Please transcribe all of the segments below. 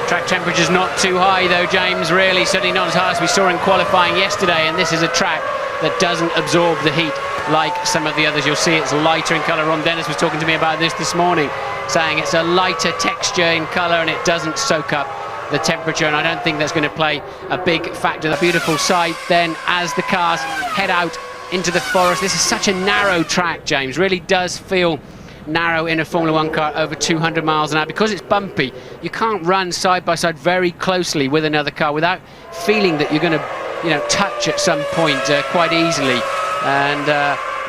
Track temperature's not too high though, James, really, certainly not as high as we saw in qualifying yesterday, and this is a track that doesn't absorb the heat like some of the others. You'll see it's lighter in colour. Ron Dennis was talking to me about this morning, saying it's a lighter texture in colour and it doesn't soak up the temperature, and I don't think that's going to play a big factor. The beautiful sight then as the cars head out into the forest. This is such a narrow track, James, really does feel narrow in a Formula One car over 200 miles an hour. Because it's bumpy, you can't run side by side very closely with another car without feeling that you're going to touch at some point quite easily, and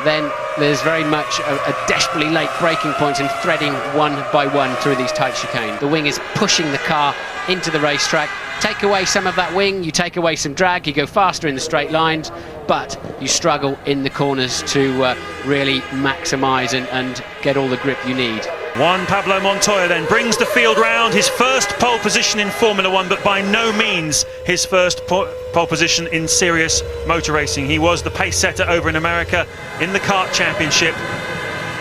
then there's very much a desperately late braking point and threading one by one through these tight chicanes. The wing is pushing the car into the racetrack. Take away some of that wing, you take away some drag, you go faster in the straight lines, but you struggle in the corners to really maximise and get all the grip you need. Juan Pablo Montoya then brings the field round, his first pole position in Formula One, but by no means his first pole position in serious motor racing. He was the pace setter over in America in the kart championship,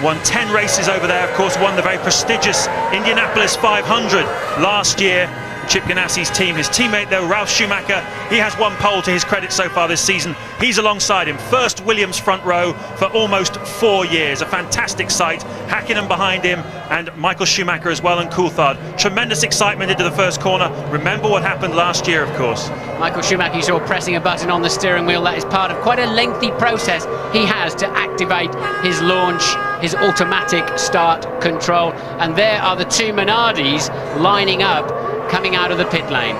won 10 races over there, of course won the very prestigious Indianapolis 500 last year. Chip Ganassi's team, his teammate though, Ralf Schumacher, he has one pole to his credit so far this season. He's alongside him, first Williams front row for almost 4 years. A fantastic sight, Hakkinen behind him and Michael Schumacher as well, and Coulthard. Tremendous excitement into the first corner. Remember what happened last year, of course. Michael Schumacher, you saw pressing a button on the steering wheel. That is part of quite a lengthy process he has to activate his launch, his automatic start control. And there are the two Minardis lining up, coming out of the pit lane.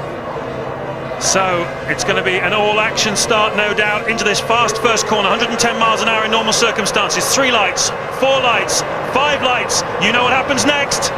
So it's going to be an all-action start, no doubt, into this fast first corner, 110 miles an hour in normal circumstances. 3 lights, 4 lights, 5 lights. You know what happens next?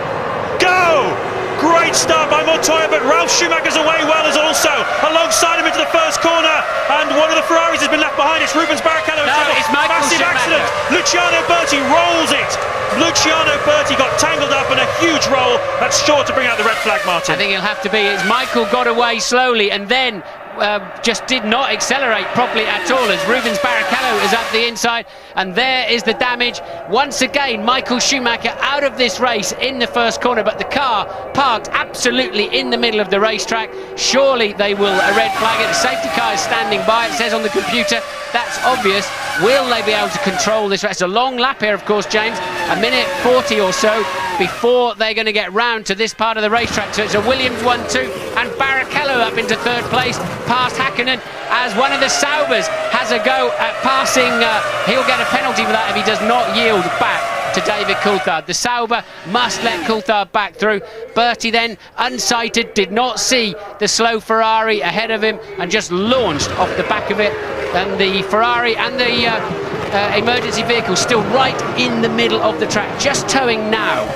Go! Great start by Montoya, but Ralf Schumacher's away well is also alongside him into the first corner, and one of the Ferraris has been left behind. It's Rubens Barrichello. No, it's Michael massive Schumacher. accident. Luciano Berti rolls it. Luciano Berti got tangled up in a huge roll. That's sure to bring out the red flag, Martin. I think it'll have to be. It's Michael got away slowly and then just did not accelerate properly at all as Rubens Barrichello is up the inside, and there is the damage. Once again, Michael Schumacher out of this race in the first corner, but the car parked absolutely in the middle of the racetrack. Surely they will red flag it. The safety car is standing by, it says on the computer. That's obvious. Will they be able to control this race? It's a long lap here, of course, James, a minute 40 or so before they're going to get round to this part of the racetrack. So it's a Williams 1-2 and Barrichello up into third place past Hakkinen as one of the Saubers has a go at passing. He'll get a penalty for that if he does not yield back to David Coulthard. The Sauber must let Coulthard back through. Berti then, unsighted, did not see the slow Ferrari ahead of him and just launched off the back of it. And the Ferrari and the emergency vehicle still right in the middle of the track, just towing now.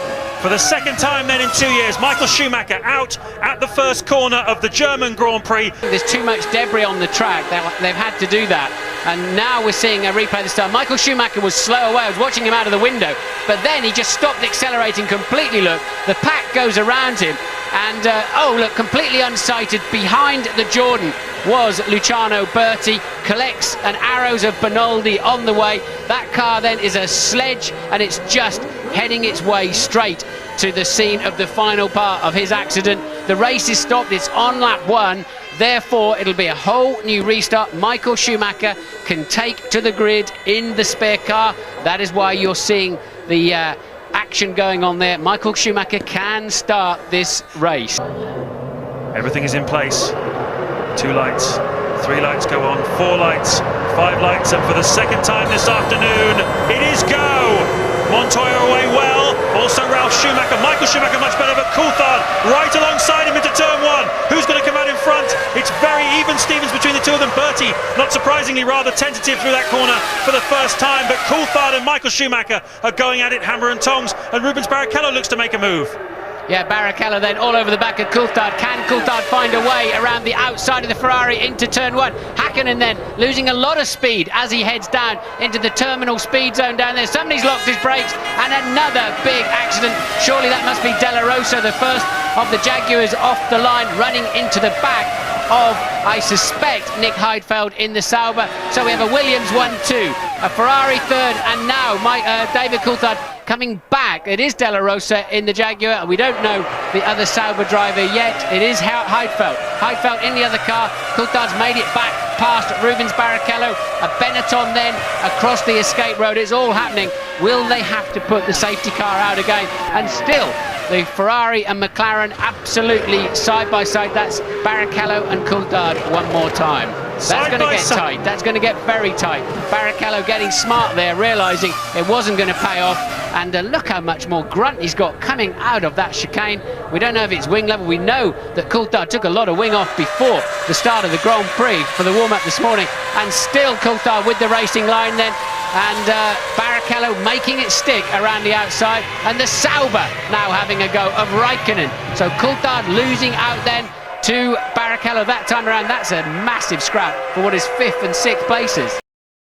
For the second time then in 2 years, Michael Schumacher out at the first corner of the German Grand Prix. There's too much debris on the track. They've had to do that. And now we're seeing a replay this time. Michael Schumacher was slow away. I was watching him out of the window. But then he just stopped accelerating completely. Look, the pack goes around him. And, oh, look, completely unsighted. Behind the Jordan was Luciano Berti. Collects an arrows of Bonaldi on the way. That car then is a sledge, and it's just heading its way straight to the scene of the final part of his accident. The race is stopped. It's on lap 1. Therefore, it'll be a whole new restart. Michael Schumacher can take to the grid in the spare car. That is why you're seeing the action going on there. Michael Schumacher can start this race. Everything is in place. 2 lights, 3 lights go on, 4 lights, 5 lights, and for the second time this afternoon, it is go! Montoya away well, also Ralf Schumacher, Michael Schumacher much better, but Coulthard right alongside him into turn 1. Who's going to come out in front? It's very even Stevens between the two of them. Berti, not surprisingly, rather tentative through that corner for the first time, but Coulthard and Michael Schumacher are going at it hammer and tongs, and Rubens Barrichello looks to make a move. Yeah, Barrichello then all over the back of Coulthard. Can Coulthard find a way around the outside of the Ferrari into turn 1? Hakkinen then losing a lot of speed as he heads down into the terminal speed zone down there. Somebody's locked his brakes, and another big accident. Surely that must be Della Rosa, the first of the Jaguars off the line, running into the back of, I suspect, Nick Heidfeld in the Sauber. So we have a Williams 1-2, a Ferrari third, and now David Coulthard Coming back, it is De La Rosa in the Jaguar, and we don't know the other Sauber driver yet. It is Heidfeld. Heidfeld in the other car. Coulthard's made it back past Rubens Barrichello. A Benetton then across the escape road. It's all happening. Will they have to put the safety car out again? And still, the Ferrari and McLaren absolutely side by side. That's Barrichello and Coulthard one more time. That's going to get tight. That's going to get very tight. Barrichello getting smart there, realising it wasn't going to pay off. And look how much more grunt he's got coming out of that chicane. We don't know if it's wing level. We know that Coulthard took a lot of wing off before the start of the Grand Prix for the warm-up this morning. And still Coulthard with the racing line then. And Barrichello making it stick around the outside. And the Sauber now having a go of Raikkonen. So Coulthard losing out then to Barrichello that time around. That's a massive scrap for what is 5th and 6th places.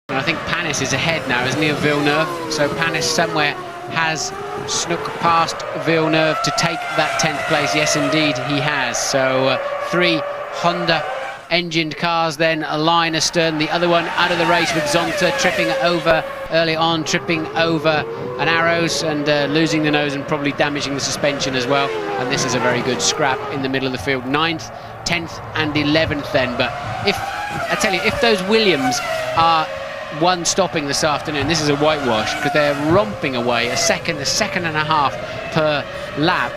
And I think Panis is ahead now, isn't he, of Villeneuve? So Panis somewhere has snuck past Villeneuve to take that 10th place. Yes, indeed, he has. So 3 Honda engined cars then, a line astern, the other one out of the race with Zonta tripping over early on, tripping over an Arrows and losing the nose and probably damaging the suspension as well. And this is a very good scrap in the middle of the field. 9th, 10th and 11th then. But if, I tell you, if those Williams are one stopping this afternoon, this is a whitewash, because they're romping away a second and a half per lap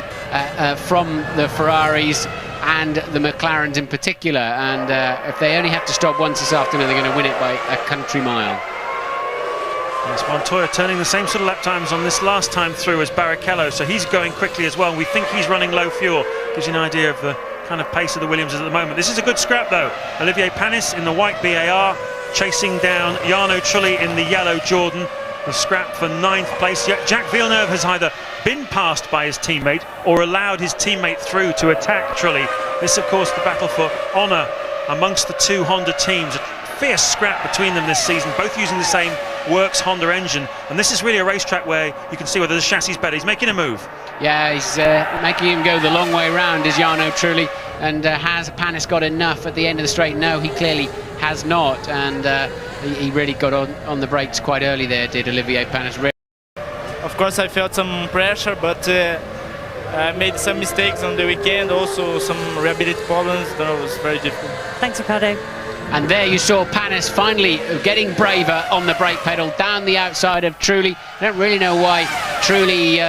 from the Ferraris and the McLarens in particular. And if they only have to stop once this afternoon, they're going to win it by a country mile. Yes, Montoya turning the same sort of lap times on this last time through as Barrichello, so he's going quickly as well. We think he's running low fuel. Gives you an idea of the kind of pace of the Williams at the moment. This is a good scrap though. Olivier Panis in the white BAR, chasing down Jarno Trulli in the yellow Jordan. The scrap for 9th place. Jacques Villeneuve has either been passed by his teammate or allowed his teammate through to attack Trulli. This, of course, the battle for honour amongst the 2 Honda teams. A fierce scrap between them this season, both using the same Works Honda engine. And this is really a racetrack where you can see whether the chassis is better. He's making a move. Yeah, he's making him go the long way round, is Jarno Trulli. And has Panis got enough at the end of the straight? No, he clearly has not. And he really got on the brakes quite early there, did Olivier Panis. Of course, I felt some pressure, but I made some mistakes on the weekend, also some reliability problems. That was very difficult. Thanks, Ricardo. And there you saw Panis finally getting braver on the brake pedal down the outside of Trulli. I don't really know why Trulli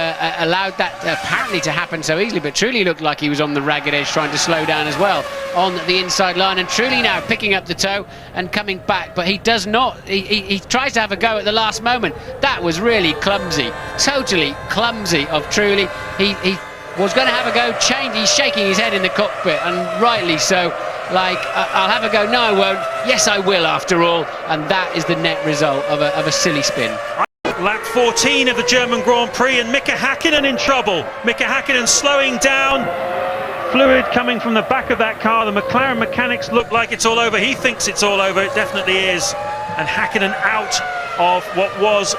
allowed that apparently to happen so easily, but Trulli looked like he was on the ragged edge trying to slow down as well on the inside line. And Trulli now picking up the tow and coming back, but he does not. He tries to have a go at the last moment. That was really clumsy, totally clumsy of Trulli. He was going to have a go, he's shaking his head in the cockpit, and rightly so. Like, I'll have a go, no I won't, yes I will after all. And that is the net result of a silly spin. Lap 14 of the German Grand Prix, and Mika Häkkinen in trouble. Mika Häkkinen slowing down. Fluid coming from the back of that car. The McLaren mechanics look like it's all over. He thinks it's all over. It definitely is. And Häkkinen out of what was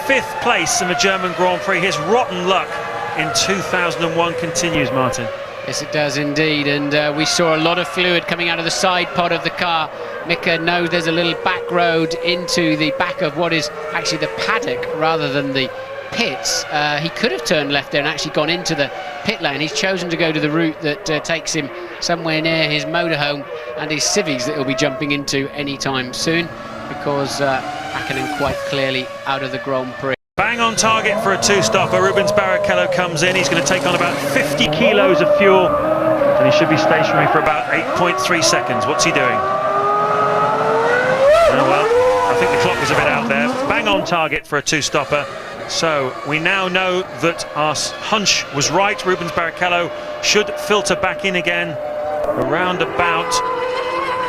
5th place in the German Grand Prix. His rotten luck in 2001 continues, Martin. Yes, it does indeed, and we saw a lot of fluid coming out of the side pod of the car. Mika knows there's a little back road into the back of what is actually the paddock rather than the pits. He could have turned left there and actually gone into the pit lane. He's chosen to go to the route that takes him somewhere near his motorhome and his civvies that he'll be jumping into anytime soon, because Häkkinen quite clearly out of the Grand Prix. Bang on target for a 2-stopper. Rubens Barrichello comes in. He's going to take on about 50 kilos of fuel, and he should be stationary for about 8.3 seconds. What's he doing? Oh, well, I think the clock was a bit out there. Bang on target for a 2-stopper. So we now know that our hunch was right. Rubens Barrichello should filter back in again around about,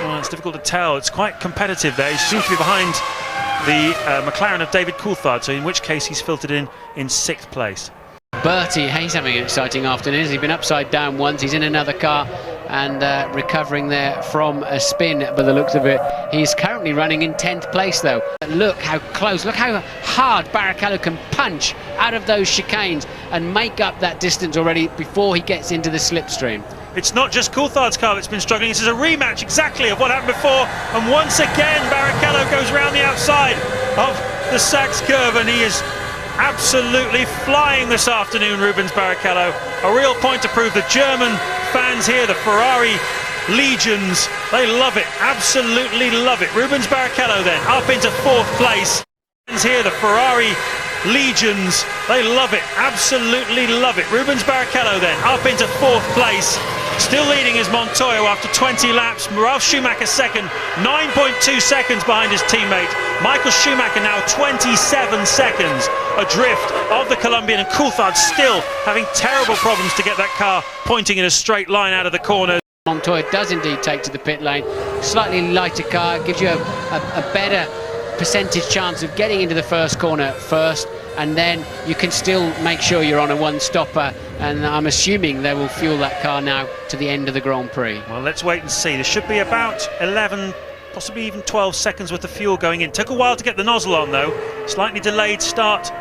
well, it's difficult to tell. It's quite competitive there. He seems to be behind the McLaren of David Coulthard, so in which case he's filtered in 6th place. Bertie, he's having an exciting afternoon. He's been upside down once, he's in another car and recovering there from a spin by the looks of it. He's currently running in 10th place though. Look how close, look how hard Barrichello can punch out of those chicanes and make up that distance already before he gets into the slipstream. It's not just Coulthard's car that's been struggling. This is a rematch exactly of what happened before, and once again Barrichello goes round the outside of the Sachs curve, and he is absolutely flying this afternoon, Rubens Barrichello. A real point to prove. The German fans here, the Ferrari legions, they love it, absolutely love it. Rubens Barrichello then up into 4th place. Fans here, the Ferrari legions, they love it, absolutely love it. Rubens Barrichello then up into 4th place. Still leading is Montoya after 20 laps. Ralf Schumacher second, 9.2 seconds behind his teammate. Michael Schumacher now 27 seconds adrift of the Colombian, and Coulthard still having terrible problems to get that car pointing in a straight line out of the corner. Montoya does indeed take to the pit lane. Slightly lighter car, gives you a better percentage chance of getting into the first corner first, and then you can still make sure you're on a one-stopper, and I'm assuming they will fuel that car now to the end of the Grand Prix. Well, let's wait and see. There should be about 11, possibly even 12 seconds worth of fuel going in. Took a while to get the nozzle on though. Slightly delayed start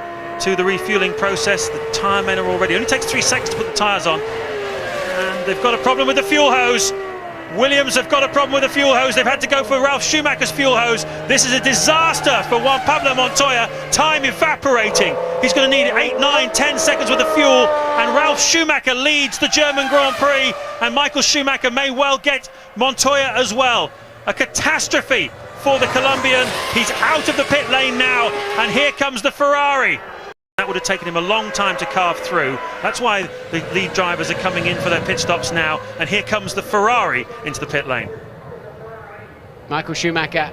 to the refueling process. The tyre men are already, only takes 3 seconds to put the tyres on, and they've got a problem with the fuel hose. Williams have got a problem with the fuel hose. They've had to go for Ralf Schumacher's fuel hose. This is a disaster for Juan Pablo Montoya. Time evaporating. He's going to need 8, 9, 10 seconds with the fuel, and Ralf Schumacher leads the German Grand Prix, and Michael Schumacher may well get Montoya as well. A catastrophe for the Colombian. He's out of the pit lane now, and here comes the Ferrari. That would have taken him a long time to carve through. That's why the lead drivers are coming in for their pit stops now, and here comes the Ferrari into the pit lane. Michael Schumacher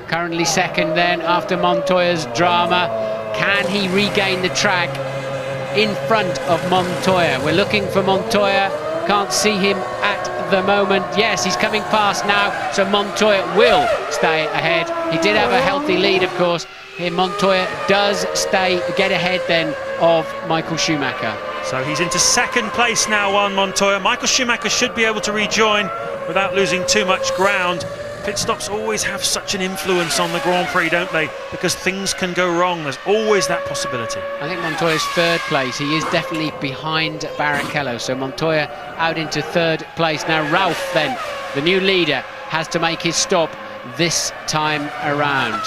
currently second then after Montoya's drama. Can he regain the track in front of Montoya? We're looking for Montoya, can't see him at the moment. Yes, he's coming past now, so Montoya will stay ahead. He did have a healthy lead, of course. Here Montoya does get ahead then of Michael Schumacher. So he's into second place now on Montoya. Michael Schumacher should be able to rejoin without losing too much ground. Pit stops always have such an influence on the Grand Prix, don't they? Because things can go wrong. There's always that possibility. I think Montoya's third place. He is definitely behind Barrichello. So Montoya out into third place. Now Ralf then, the new leader, has to make his stop this time around.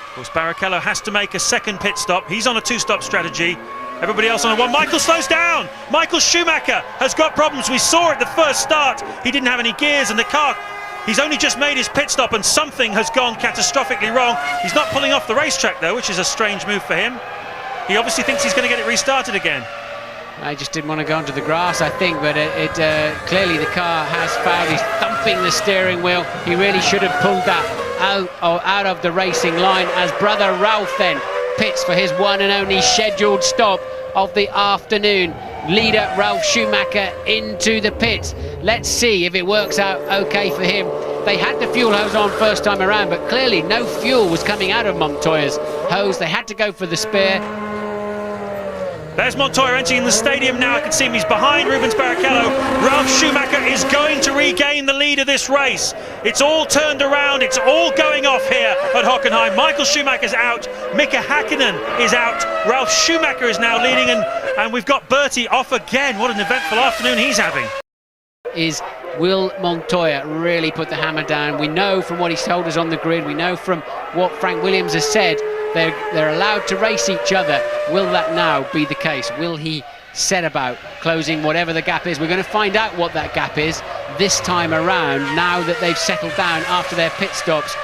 Of course, Barrichello has to make a second pit stop. He's on a 2-stop strategy. Everybody else on a 1. Michael slows down. Michael Schumacher has got problems. We saw it the first start. He didn't have any gears, and the car, he's only just made his pit stop, and something has gone catastrophically wrong. He's not pulling off the racetrack though, which is a strange move for him. He obviously thinks he's going to get it restarted again. I just didn't want to go onto the grass, I think, but clearly the car has fouled. He's thumping the steering wheel. He really should have pulled that out of the racing line, as brother Ralf then pits for his one and only scheduled stop of the afternoon. Leader Ralf Schumacher into the pits. Let's see if it works out okay for him. They had the fuel hose on first time around, but clearly no fuel was coming out of Montoya's hose. They had to go for the spare. There's Montoya entering the stadium now. I can see him, he's behind Rubens Barrichello. Ralf Schumacher is going to regain the lead of this race. It's all turned around, it's all going off here at Hockenheim. Michael Schumacher's out, Mika Hakkinen is out, Ralf Schumacher is now leading, and we've got Bertie off again. What an eventful afternoon he's having. Will Montoya really put the hammer down? We know from what he's told us on the grid, we know from what Frank Williams has said, they're allowed to race each other. Will that now be the case? Will he set about closing whatever the gap is? We're going to find out what that gap is this time around, now that they've settled down after their pit stops.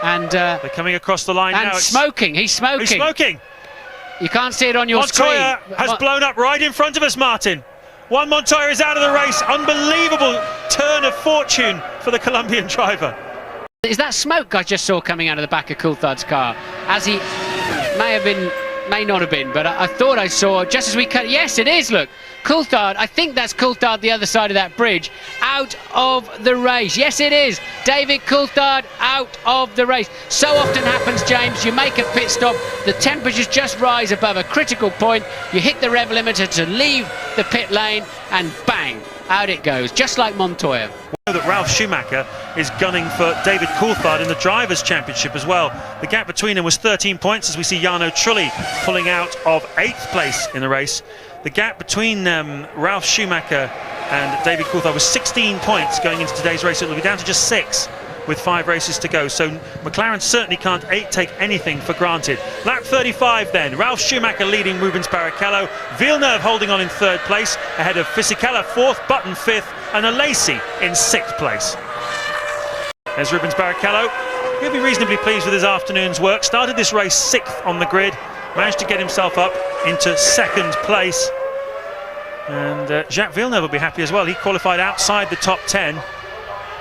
And they're coming across the line now. And smoking, he's smoking. He's smoking. You can't see it on your screen. Montoya has blown up right in front of us, Martin. Juan Montoya is out of the race. Unbelievable turn of fortune for the Colombian driver. Is that smoke I just saw coming out of the back of Coulthard's car? As he may not have been, but I thought I saw just as we cut. Yes, it is. Look, Coulthard. I think that's Coulthard, the other side of that bridge, out of the race. Yes, it is. David Coulthard out of the race. So often happens, James. You make a pit stop, the temperatures just rise above a critical point. You hit the rev limiter to leave the pit lane, and bang, out it goes, just like Montoya. We know that Ralf Schumacher is gunning for David Coulthard in the Drivers' Championship as well. The gap between them was 13 points, as we see Jarno Trulli pulling out of 8th place in the race. The gap between Ralf Schumacher and David Coulthard was 16 points going into today's race. It will be down to just 6 with 5 races to go. So McLaren certainly can't take anything for granted. Lap 35 then, Ralf Schumacher leading Rubens Barrichello, Villeneuve holding on in 3rd place, ahead of Fisichella 4th, Button 5th, and Alesi in 6th place. There's Rubens Barrichello. He'll be reasonably pleased with his afternoon's work. Started this race 6th on the grid, managed to get himself up into 2nd place. And Jacques Villeneuve will be happy as well. He qualified outside the top 10.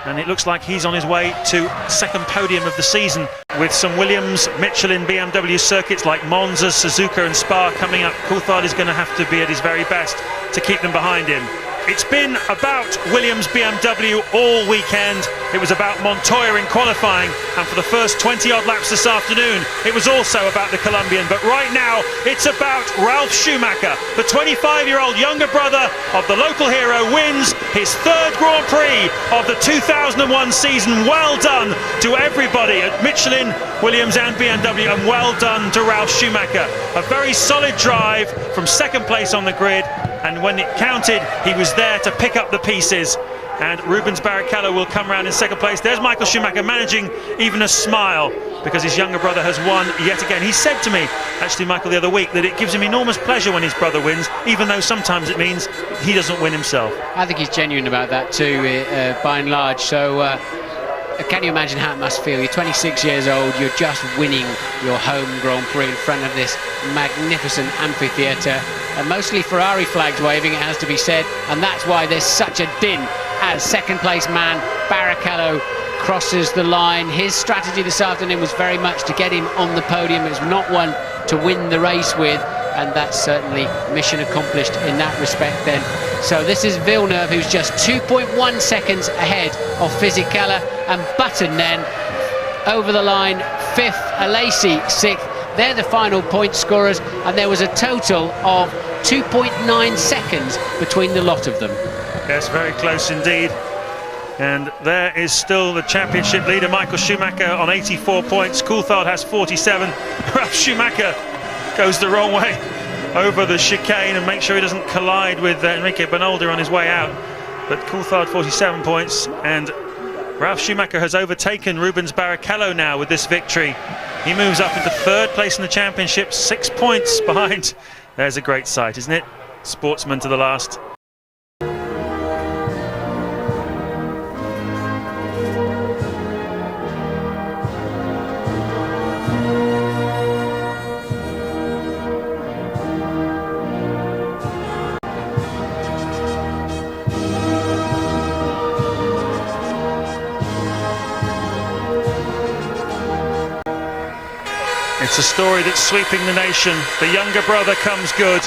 And it looks like he's on his way to 2nd podium of the season, with some Williams, Michelin, BMW circuits like Monza, Suzuka and Spa coming up. Coulthard is going to have to be at his very best to keep them behind him. It's been about Williams BMW all weekend. It was about Montoya in qualifying, and for the first 20-odd laps this afternoon, it was also about the Colombian. But right now, it's about Ralf Schumacher. The 25-year-old younger brother of the local hero wins his 3rd Grand Prix of the 2001 season. Well done to everybody at Michelin, Williams and BMW, and well done to Ralf Schumacher. A very solid drive from 2nd place on the grid, and when it counted, he was there to pick up the pieces. And Rubens Barrichello will come around in 2nd place. There's Michael Schumacher managing even a smile because his younger brother has won yet again. He said to me, actually, Michael, the other week, that it gives him enormous pleasure when his brother wins, even though sometimes it means he doesn't win himself. I think he's genuine about that too, by and large. So can you imagine how it must feel? You're 26 years old, you're just winning your home Grand Prix in front of this magnificent amphitheatre, and mostly Ferrari flags waving, it has to be said, and that's why there's such a din as 2nd place man Barrichello crosses the line. His strategy this afternoon was very much to get him on the podium. It was not one to win the race with, and that's certainly mission accomplished in that respect then. So this is Villeneuve, who's just 2.1 seconds ahead of Fisichella, and Button then over the line 5th, Alesi 6th. They're the final point scorers, and there was a total of 2.9 seconds between the lot of them. Yes, very close indeed. And there is still the championship leader, Michael Schumacher, on 84 points. Coulthard has 47. Ralf Schumacher goes the wrong way over the chicane and makes sure he doesn't collide with Enrique Bonolda on his way out. But Coulthard 47 points, and Ralf Schumacher has overtaken Rubens Barrichello now with this victory. He moves up into 3rd place in the championship, 6 points behind. There's a great sight, isn't it? Sportsman to the last. It's a story that's sweeping the nation. The younger brother comes good.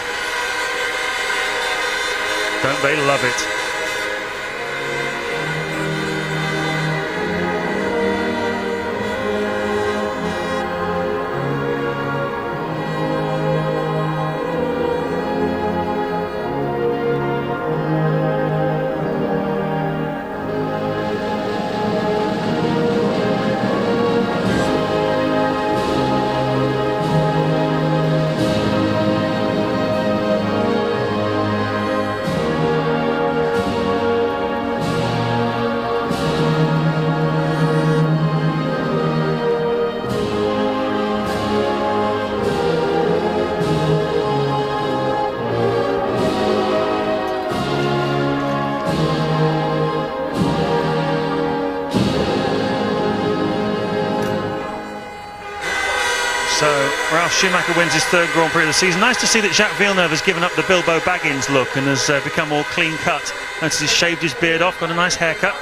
Don't they love it? So Ralf Schumacher wins his 3rd Grand Prix of the season. Nice to see that Jacques Villeneuve has given up the Bilbo Baggins look and has become more clean cut. Notice he's shaved his beard off, got a nice haircut.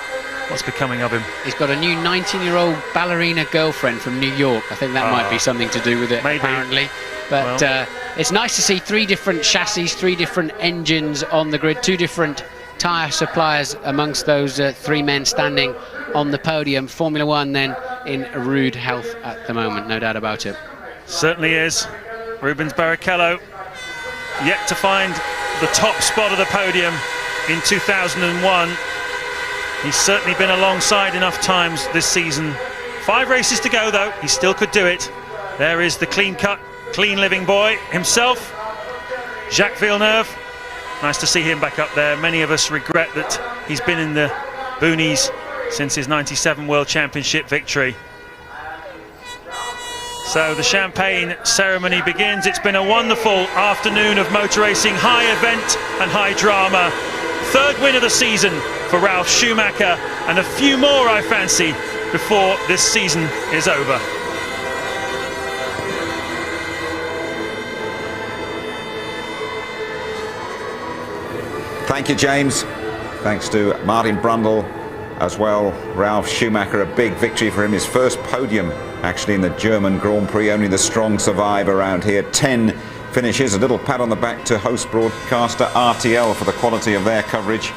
What's becoming of him? He's got a new 19-year-old ballerina girlfriend from New York. I think that might be something to do with it, maybe. Apparently. But well, it's nice to see 3 different chassis, 3 different engines on the grid, 2 different tyre suppliers amongst those 3 men standing on the podium. Formula One then in rude health at the moment, no doubt about it. Certainly is. Rubens Barrichello yet to find the top spot of the podium in 2001. He's certainly been alongside enough times this season. 5 races to go though, he still could do it. There is the clean-cut, clean-living boy himself, Jacques Villeneuve. Nice to see him back up there. Many of us regret that he's been in the boonies since his 97 World Championship victory. So the champagne ceremony begins. It's been a wonderful afternoon of motor racing, high event and high drama. Third win of the season for Ralf Schumacher, and a few more, I fancy, before this season is over. Thank you, James. Thanks to Martin Brundle as well. Ralf Schumacher, a big victory for him, his first podium actually in the German Grand Prix. Only the strong survive around here. 10 finishes. A little pat on the back to host broadcaster RTL for the quality of their coverage.